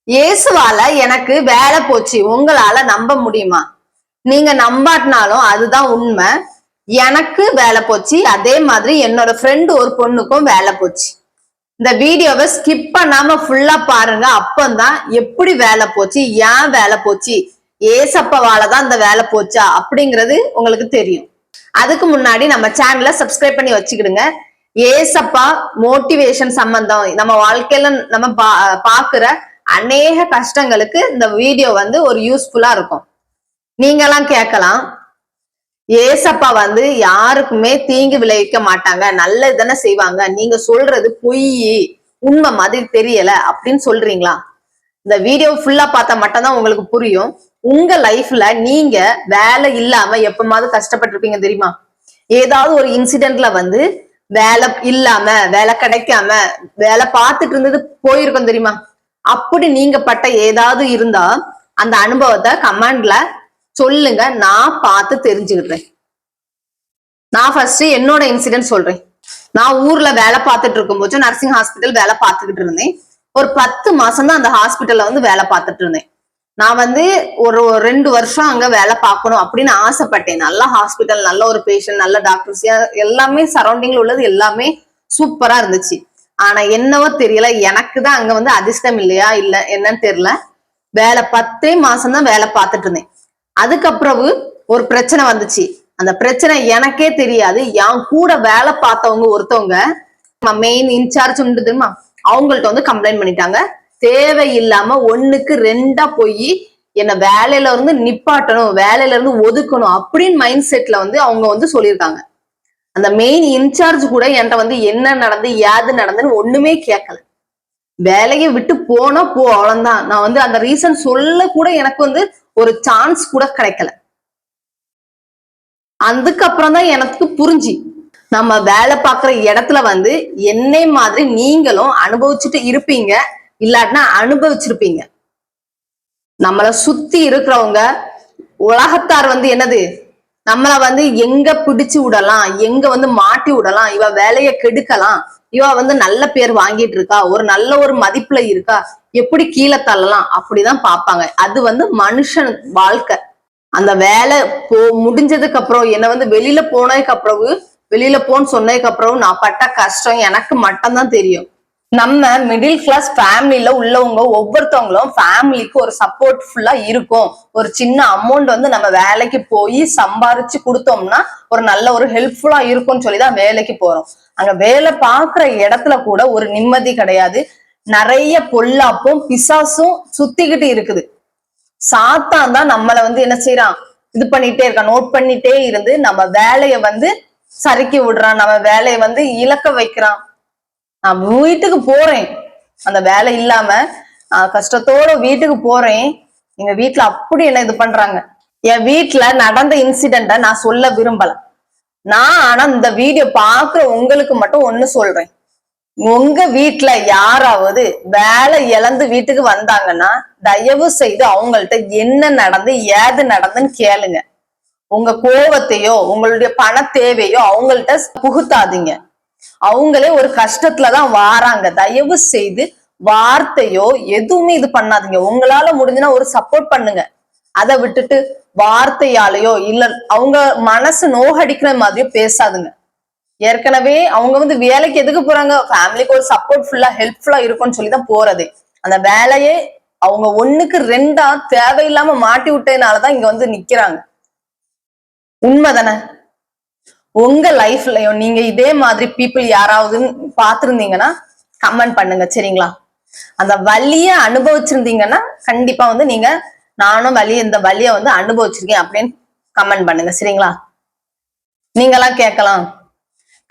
இயேசுவால எனக்கு வேலை போச்சு. உங்களால நம்ப முடியுமா? நீங்க நம்பாட்டினாலும் அதுதான் உண்மை. எனக்கு வேலை போச்சு. அதே மாதிரி என்னோட ஃப்ரெண்ட் ஒரு பொண்ணுக்கும் வேலை போச்சு. இந்த வீடியோவை ஸ்கிப் பண்ணாம ஃபுல்லா பாருங்க. அப்பந்தான் எப்படி வேலை போச்சு, ஏன் வேலை போச்சு, ஏசப்பாவால தான் இந்த வேலை போச்சா அப்படிங்கிறது உங்களுக்கு தெரியும். அதுக்கு முன்னாடி நம்ம சேனலை சப்ஸ்கிரைப் பண்ணி வச்சுக்கிடுங்க. ஏசப்பா மோட்டிவேஷன் சம்பந்தம் நம்ம வாழ்க்கையில நம்ம பாக்குற அநேக கஷ்டங்களுக்கு இந்த வீடியோ வந்து ஒரு யூஸ்ஃபுல்லா இருக்கும். நீங்கெல்லாம் கேட்கலாம், ஏசப்பா வந்து யாருக்குமே தீங்கு விளைவிக்க மாட்டாங்க, நல்லது தானே செய்வாங்க, நீங்க சொல்றது பொய், உண்மை மாதிரி தெரியல அப்படின்னு சொல்றீங்களா? இந்த வீடியோ ஃபுல்லா பார்த்தா மட்டும்தான் உங்களுக்கு புரியும். உங்க லைஃப்ல நீங்க வேலை இல்லாம எப்பமாவது கஷ்டப்பட்டிருப்பீங்க தெரியுமா? ஏதாவது ஒரு இன்சிடென்ட்ல வந்து வேலை இல்லாம, வேலை கிடைக்காம, வேலை பார்த்துட்டு இருந்தது போயிருக்கும் தெரியுமா? அப்படி நீங்க பட்ட ஏதாவது இருந்தா அந்த அனுபவத்தை கமெண்ட்ல சொல்லுங்க, நான் பார்த்து தெரிஞ்சுக்கிட்டேன். நான் ஃபர்ஸ்ட் என்னோட இன்சிடென்ட் சொல்றேன். நான் ஊர்ல வேலை பார்த்துட்டு இருக்கும்போது நர்சிங் ஹாஸ்பிட்டல் வேலை பார்த்துக்கிட்டு இருந்தேன். ஒரு 10 மாசம் தான் அந்த ஹாஸ்பிட்டல்ல வந்து வேலை பார்த்துட்டு இருந்தேன். நான் வந்து ஒரு 2 வருஷம் அங்க வேலை பார்க்கணும் அப்படின்னு ஆசைப்பட்டேன். நல்ல ஹாஸ்பிட்டல், நல்ல ஒரு பேஷண்ட், நல்ல டாக்டர்ஸ், எல்லாமே சரௌண்டிங்ல உள்ளது எல்லாமே சூப்பரா இருந்துச்சு. ஆனா என்னவோ தெரியல, எனக்கு தான் அங்க வந்து அதிர்ஷ்டம் இல்லையா இல்ல என்னன்னு தெரியல, வேலை 10 மாசம் தான் வேலை பார்த்துட்டு இருந்தேன். அதுக்கப்புறம் ஒரு பிரச்சனை வந்துச்சு. அந்த பிரச்சனை எனக்கே தெரியாது. என் கூட வேலை பார்த்தவங்க ஒருத்தவங்க மெயின் இன்சார்ஜ் தெரியுமா, அவங்கள்ட்ட வந்து கம்ப்ளைண்ட் பண்ணிட்டாங்க. தேவையில்லாம 1க்கு 2 போய் என்ன வேலையில இருந்து நிப்பாட்டணும், வேலையில இருந்து ஒதுக்கணும் அப்படின்னு மைண்ட் செட்ல வந்து அவங்க வந்து சொல்லியிருக்காங்க. அந்த மெயின் இன்சார்ஜ் கூட என்கிட்ட வந்து என்ன நடந்து ஏது நடந்துன்னு ஒண்ணுமே கேட்கல. வேலையை விட்டு போனா போ, அவ்வளவுதான். நான் வந்து அந்த ரீசன் சொல்ல கூட எனக்கு வந்து ஒரு சான்ஸ் கூட கிடைக்கல. அதுக்கப்புறம் தான் எனக்கு புரிஞ்சு, நம்ம வேலை பார்க்குற இடத்துல வந்து என்னை மாதிரி நீங்களும் அனுபவிச்சுட்டு இருப்பீங்க, இல்லாட்டினா அனுபவிச்சிருப்பீங்க. நம்மளை சுத்தி இருக்கிறவங்க உலகத்தார் வந்து என்னது, நம்மள வந்து எங்க பிடிச்சு விடலாம், எங்க வந்து மாட்டி விடலாம், இவ வேலையை கெடுக்கலாம், இவ வந்து நல்ல பேர் வாங்கிட்டு இருக்கா, ஒரு நல்ல ஒரு மதிப்புல இருக்கா, எப்படி கீழே தள்ளலாம் அப்படிதான் பார்ப்பாங்க. அது வந்து மனுஷன் வாழ்க்கை. அந்த வேலை முடிஞ்சதுக்கு அப்புறம் என்ன வந்து வெளியில போனதுக்கு அப்புறம், வெளியில போன்னு சொன்னதுக்கு அப்புறம் நான் பட்ட கஷ்டம் எனக்கு மட்டும்தான் தெரியும். நம்ம மிடில் கிளாஸ் ஃபேமிலியில உள்ளவங்க ஒவ்வொருத்தவங்களும் ஃபேமிலிக்கு ஒரு சப்போர்ட் ஃபுல்லா இருக்கும். ஒரு சின்ன அமௌண்ட் வந்து நம்ம வேலைக்கு போய் சம்பாரிச்சு கொடுத்தோம்னா ஒரு நல்ல ஒரு ஹெல்ப்ஃபுல்லா இருக்கும்னு சொல்லிதான் வேலைக்கு போறோம். அங்க வேலை பார்க்குற இடத்துல கூட ஒரு நிம்மதி கிடையாது. நிறைய பொல்லாப்பும் பிசாசும் சுத்திக்கிட்டு இருக்குது. சாத்தான் தான் நம்மளை வந்து என்ன செய்யறான், இது பண்ணிட்டே இருக்கான், நோட் பண்ணிட்டே இருந்து நம்ம வேலையை வந்து சறுக்கி விடுறான், நம்ம வேலையை வந்து இழக்க வைக்கிறான். நான் வீட்டுக்கு போறேன், அந்த வேலை இல்லாம கஷ்டத்தோட வீட்டுக்கு போறேன். எங்க வீட்டுல அப்படி என்ன இது பண்றாங்க. என் வீட்டுல நடந்த இன்சிடென்ட நான் சொல்ல விரும்பல. நான் ஆனா இந்த வீடியோ பாக்குற உங்களுக்கு மட்டும் ஒண்ணு சொல்றேன். உங்க வீட்டுல யாராவது வேலை இழந்து வீட்டுக்கு வந்தாங்கன்னா தயவு செய்து அவங்கள்ட்ட என்ன நடந்து ஏது நடந்துன்னு கேளுங்க. உங்க கோவத்தையோ உங்களுடைய பண தேவையோ அவங்கள்ட்ட புகுத்தாதீங்க. அவங்களே ஒரு கஷ்டத்துலதான் வாராங்க. தயவு செய்து வார்த்தையோ எதுவுமே இது பண்ணாதீங்க. உங்களால முடிஞ்சுன்னா ஒரு சப்போர்ட் பண்ணுங்க. அதை விட்டுட்டு வார்த்தையாலேயோ இல்ல அவங்க மனசு நோகடிக்கிற மாதிரியோ பேசாதுங்க. ஏற்கனவே அவங்க வந்து வேலைக்கு எதுக்கு போறாங்க, ஃபேமிலிக்கு ஒரு சப்போர்ட் ஃபுல்லா ஹெல்ப்ஃபுல்லா இருக்கும்னு சொல்லிதான் போறது. அந்த வேலையே அவங்க 1க்கு 2 தேவையில்லாம மாட்டி விட்டதுனாலதான் இங்க வந்து நிக்கிறாங்க. உண்மைதானே? உங்க லைஃப்லயும் நீங்க இதே மாதிரி பீப்புள் யாராவது பாத்துருந்தீங்கன்னா கமெண்ட் பண்ணுங்க, சரிங்களா? அந்த வலிய அனுபவிச்சிருந்தீங்கன்னா கண்டிப்பா வந்து நீங்க நானும் இந்த வலிய வந்து அனுபவிச்சிருக்கேன் அப்படின்னு கமெண்ட் பண்ணுங்க, சரிங்களா? நீங்கெல்லாம் கேட்கலாம்,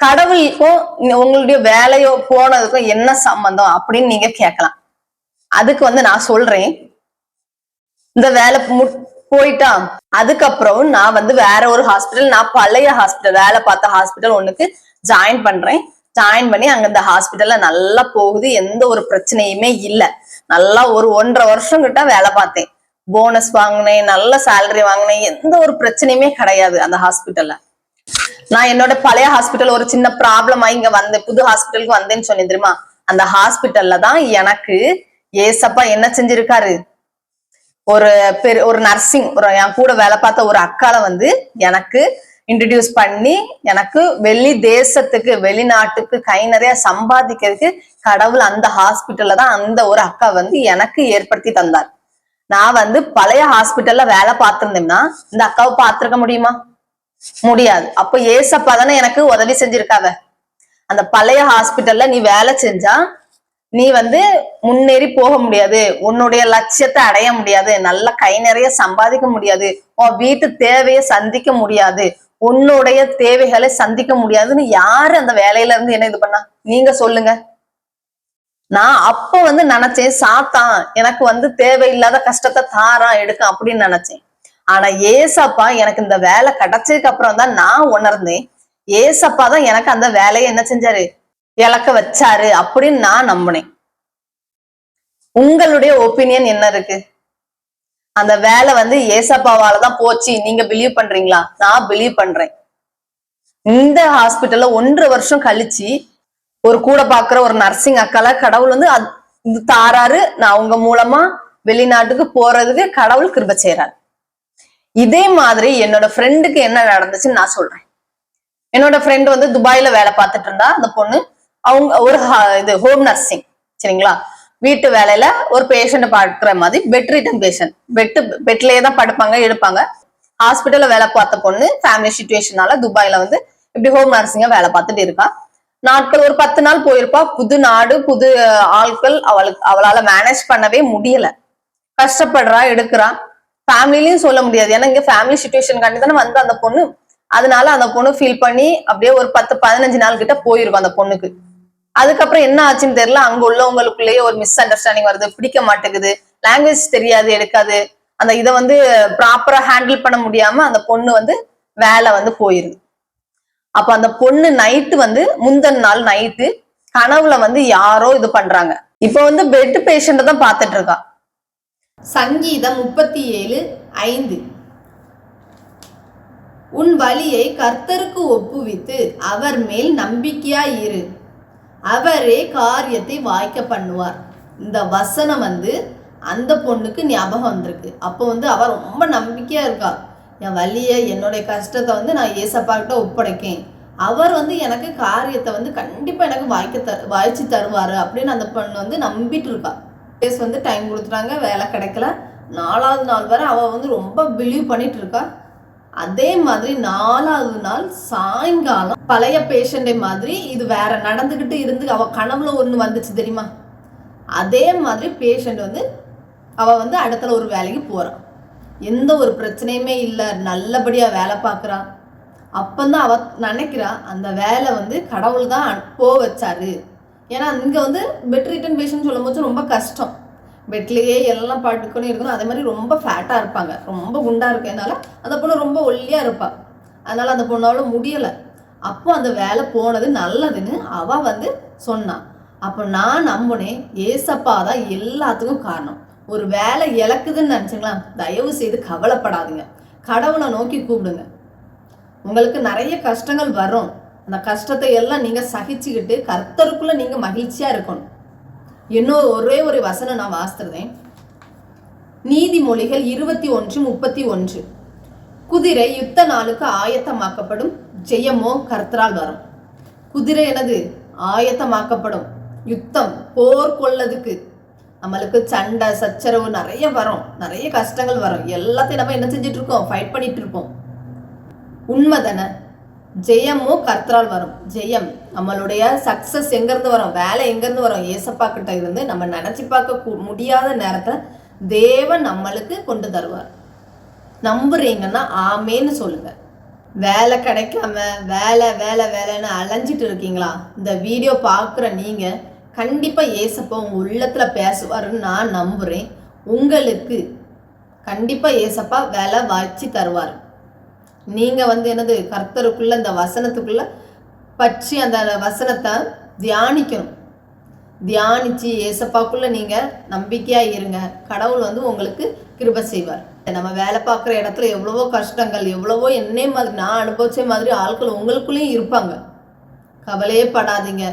கடவுளுக்கும் உங்களுடைய வேலையோ போனதுக்கும் என்ன சம்பந்தம் அப்படின்னு நீங்க கேட்கலாம். அதுக்கு வந்து நான் சொல்றேன், இந்த வேலை போயிட்டா அதுக்கப்புறம் நான் வந்து வேற ஒரு ஹாஸ்பிட்டல், நான் பழைய ஹாஸ்பிட்டல் வேலை பார்த்த ஹாஸ்பிட்டல் ஒண்ணுக்கு ஜாயின் பண்றேன். ஜாயின் பண்ணி அங்க இந்த ஹாஸ்பிட்டல்ல நல்லா போகுது, எந்த ஒரு பிரச்சனையுமே இல்லை. நல்லா ஒரு 1.5 வருஷம் கிட்ட வேலை பார்த்தேன். போனஸ் வாங்கினேன், நல்ல சேலரி வாங்கினேன், எந்த ஒரு பிரச்சனையுமே கிடையாது அந்த ஹாஸ்பிட்டல்ல. நான் என்னோட பழைய ஹாஸ்பிட்டல் ஒரு சின்ன ப்ராப்ளம் ஆகி இங்க வந்தேன், புது ஹாஸ்பிட்டலுக்கு வந்தேன்னு சொன்னேன் தெரியுமா? அந்த ஹாஸ்பிட்டல்ல தான் எனக்கு ஏசப்பா என்ன செஞ்சிருக்காரு, ஒரு ஒரு நர்சிங் என் கூட வேலை பார்த்த ஒரு அக்கால வந்து எனக்கு இன்ட்ரடியூஸ் பண்ணி எனக்கு தேசத்துக்கு வெளிநாட்டுக்கு கை நிறைய சம்பாதிக்கிறதுக்கு கடவுள் அந்த ஹாஸ்பிட்டல்ல தான் அந்த ஒரு அக்கா வந்து எனக்கு ஏற்படுத்தி தந்தார். நான் வந்து பழைய ஹாஸ்பிட்டல்ல வேலை பார்த்திருந்தேன்னா இந்த அக்காவை பார்த்திருக்க முடியுமா? முடியாது. அப்ப ஏசப்பா தானே எனக்கு உதவி செஞ்சிருக்காவ. அந்த பழைய ஹாஸ்பிட்டல்ல நீ வேலை செஞ்சா நீ வந்து முன்னேறி போக முடியாது, உன்னுடைய லட்சியத்தை அடைய முடியாது, நல்ல கை நிறைய சம்பாதிக்க முடியாது, உன் வீட்டு தேவையை சந்திக்க முடியாது, உன்னுடைய தேவைகளை சந்திக்க முடியாதுன்னு யாரு அந்த வேலையில இருந்து என்ன இது பண்ணா? நீங்க சொல்லுங்க. நான் அப்ப வந்து நினைச்சேன், சாத்தான் எனக்கு வந்து தேவையில்லாத கஷ்டத்தை தாரான் எடுக்க அப்படின்னு நினைச்சேன். ஆனா ஏசப்பா எனக்கு இந்த வேலை கிடைச்சதுக்கு அப்புறம் தான் நான் உணர்ந்தேன், ஏசப்பா தான் எனக்கு அந்த வேலையை என்ன செஞ்சாரு, இழக்க வச்சாரு அப்படின்னு நான் நம்பினேன். உங்களுடைய ஒப்பீனியன் என்ன இருக்கு? அந்த வேலை வந்து ஏசப்பாவாலதான் போச்சு நீங்க பிலீவ் பண்றீங்களா? நான் பிலீவ் பண்றேன். இந்த ஹாஸ்பிட்டல்ல 1.5 வருஷம் கழிச்சு ஒரு கூட பாக்குற ஒரு நர்சிங் அக்கால கடவுள் வந்து தாராரு, நான் அவங்க மூலமா வெளிநாட்டுக்கு போறதுக்கு கடவுள் கிருபை செய்யறாரு. இதே மாதிரி என்னோட ஃப்ரெண்டுக்கு என்ன நடந்துச்சுன்னு நான் சொல்றேன். என்னோட ஃப்ரெண்டு வந்து துபாயில வேலை பார்த்துட்டு இருந்தா. அந்த பொண்ணு அவங்க ஒரு ஹோம் நர்சிங், சரிங்களா? வீட்டு வேலையில ஒரு பேஷண்ட் பார்க்கிற மாதிரி பெட் ரிட்டன் பேஷண்ட், பெட்லயே தான் படுப்பாங்க எடுப்பாங்க. ஹாஸ்பிட்டல்ல வேலை பார்த்த பொண்ணு ஃபேமிலி சிச்சுவேஷனால துபாயில வந்து இப்படி ஹோம் நர்சிங்கா வேலை பார்த்துட்டு இருக்கா. நாட்கள் ஒரு 10 நாள் போயிருப்பா. புது நாடு, புது ஆட்கள், அவளால மேனேஜ் பண்ணவே முடியல. கஷ்டப்படுறா, எடுக்கிறா. ஃபேமிலிலையும் சொல்ல முடியாது, ஏன்னா இங்க ஃபேமிலி சிச்சுவேஷன் காண்டி தானே வந்து அந்த பொண்ணு. அதனால அந்த பொண்ணு ஃபீல் பண்ணி அப்படியே ஒரு 10-15 நாள் கிட்ட போயிருக்கும் அந்த பொண்ணுக்கு. அதுக்கப்புறம் என்ன ஆச்சுன்னு தெரியல. அங்க உள்ளவங்களுக்குள்ளேயே ஒரு மிஸ் அண்டர்ஸ்டாண்டிங் வருது, பிடிக்க மாட்டேங்குது, லாங்குவேஜ் தெரியாது, எடுக்காது, அந்த இதை வந்து ப்ராப்பரா ஹேண்டில் பண்ண முடியாம அந்த பொண்ணு வந்து வேலை வந்து போயிருது. அப்ப அந்த பொண்ணு நைட்டு வந்து முந்தின நாள் நைட்டு கனவுல வந்து யாரோ இது பண்றாங்க. இப்ப வந்து பெட் பேஷண்ட் தான் பார்த்துட்டு இருக்கா. சங்கீதம் 37:5 உன் வழியை கர்த்தருக்கு ஒப்புவித்து அவர் மேல் நம்பிக்கையாய் இரு, அவரே காரியத்தை வாய்க்க பண்ணுவார். இந்த வசனம் வந்து அந்த பொண்ணுக்கு ஞாபகம் வந்திருக்கு. அப்போ வந்து அவ ரொம்ப நம்பிக்கையா இருக்கா. என் வழியை, என்னுடைய கஷ்டத்தை வந்து நான் ஏசப்பா கிட்ட ஒப்படைக்கேன், அவர் வந்து எனக்கு காரியத்தை வந்து கண்டிப்பா எனக்கு வாய்ச்சி தருவாரு அப்படின்னு அந்த பொண்ணு வந்து நம்பிட்டு இருக்கா. கேஸ் வந்து டைம் கொடுத்துட்டாங்க, வேலை கிடைக்கல. 4வது நாள் வரை அவ வந்து ரொம்ப பிலீவ் பண்ணிட்டு இருக்கா. அதே மாதிரி 4வது நாள் சாயங்காலம் பழைய பேஷண்டை மாதிரி இது வேற நடந்துகிட்டு இருந்து அவ கனவுல ஒண்ணு வந்துச்சு தெரியுமா? அதே மாதிரி பேஷண்ட் வந்து அவ வந்து அடுத்த ஒரு வேலைக்கு போறான். எந்த ஒரு பிரச்சனையுமே இல்லை, நல்லபடியா வேலை பார்க்குறா. அப்பந்தான் அவ நினைக்கிறா அந்த வேலை வந்து கடவுள் தான் வச்சாரு. ஏன்னா இங்க வந்து பெட் ரிட்டன் பேஷண்ட் சொல்லும் போது ரொம்ப கஷ்டம். பெட்லேயே எல்லாம் படுக்கணும் இருக்கணும். அதே மாதிரி ரொம்ப ஃபேட்டாக இருப்பாங்க, ரொம்ப குண்டா இருக்கனால அந்த பொண்ணு ரொம்ப ஒல்லியா இருப்பா. அதனால அந்த பொண்ணால முடியலை. அப்போ அந்த வேலை போனது நல்லதுன்னு அவ வந்து சொன்னான். அப்போ நான் நம்பினேன், ஏசப்பா தான் எல்லாத்துக்கும் காரணம். ஒரு வேலை இழக்குதுன்னு நினைச்சுங்களா, தயவு செய்து கவலைப்படாதுங்க, கடவுளை நோக்கி கூப்பிடுங்க. உங்களுக்கு நிறைய கஷ்டங்கள் வரும். அந்த கஷ்டத்தை எல்லாம் நீங்க சகிச்சுக்கிட்டு கர்த்தருக்குள்ள நீங்க மகிழ்ச்சியா இருக்கணும். இன்னும் ஒரே ஒரு வசனம் நான் வாசித்திருந்தேன். நீதிமொழிகள் 21:31 குதிரை யுத்த நாளுக்கு ஆயத்தமாக்கப்படும், ஜெயமோ கர்த்தரால் வரும். குதிரை எனது ஆயத்தமாக்கப்படும், யுத்தம் போர் கொள்ளதுக்கு. நம்மளுக்கு சண்டை சச்சரவு நிறைய வரும், நிறைய கஷ்டங்கள் வரும். எல்லாத்தையும் நம்ம என்ன செஞ்சுட்டு இருக்கோம், ஃபைட் பண்ணிட்டு இருப்போம். உண்மைதானே? ஜெயமோ கர்த்தரால் வரும். ஜெயம், நம்மளுடைய சக்சஸ் எங்கிருந்து வரும், வேலை எங்கிருந்து வரும், ஏசப்பா கிட்ட இருந்து. நம்ம நினைச்சு பார்க்க முடியாத நேரத்தை தேவன் நம்மளுக்கு கொண்டு தருவார். நம்புறீங்கன்னா ஆமேன்னு சொல்லுங்க. வேலை கிடைக்காம வேலை வேலை வேலைன்னு அலைஞ்சிட்டு இருக்கீங்களா? இந்த வீடியோ பார்க்குற நீங்க கண்டிப்பா ஏசப்பா உங்க உள்ளத்துல பேசுவாருன்னு நான் நம்புறேன். உங்களுக்கு கண்டிப்பா ஏசப்பா வேலை வாய்ச்சி தருவார். நீங்க வந்து என்னது, கர்த்தருக்குள்ள இந்த வசனத்துக்குள்ள பற்றி அந்த வசனத்தை தியானிக்கணும். தியானிச்சு ஏசப்பாக்குள்ள நீங்க நம்பிக்கையா இருங்க. கடவுள் வந்து உங்களுக்கு கிருபை செய்வார். நம்ம வேலை பார்க்குற இடத்துல எவ்வளவோ கஷ்டங்கள், எவ்வளவோ என்னே மாதிரி நான் அனுபவிச்ச மாதிரி ஆட்கள் உங்களுக்குள்ளேயும் இருப்பாங்க. கவலையே படாதீங்க.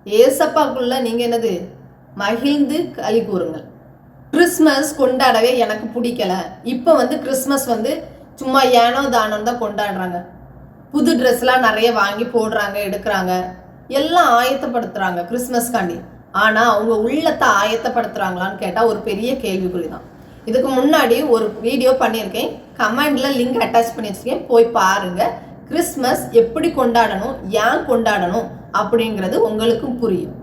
ஏசப்பாக்குள்ள நீங்க என்னது மகிழ்ந்து களி கூறுங்கள். கிறிஸ்மஸ் கொண்டாடவே எனக்கு பிடிக்கல. இப்போ கிறிஸ்மஸ் சும்மா ஏனோ தானம் தான் கொண்டாடுறாங்க. புது ட்ரெஸ்லாம் நிறைய வாங்கி போடுறாங்க, எடுக்கிறாங்க, எல்லாம் ஆயத்தப்படுத்துறாங்க கிறிஸ்மஸ்காண்டி. ஆனா அவங்க உள்ளத்தை ஆயத்தப்படுத்துறாங்களான்னு கேட்டா ஒரு பெரிய கேள்விக்குறி தான். இதுக்கு முன்னாடி ஒரு வீடியோ பண்ணியிருக்கேன், கமெண்ட்ல லிங்க் அட்டாச் பண்ணி வச்சிருக்கேன், போய் பாருங்க. கிறிஸ்மஸ் எப்படி கொண்டாடணும், ஏன் கொண்டாடணும் அப்படிங்கிறது உங்களுக்கும் புரியும்.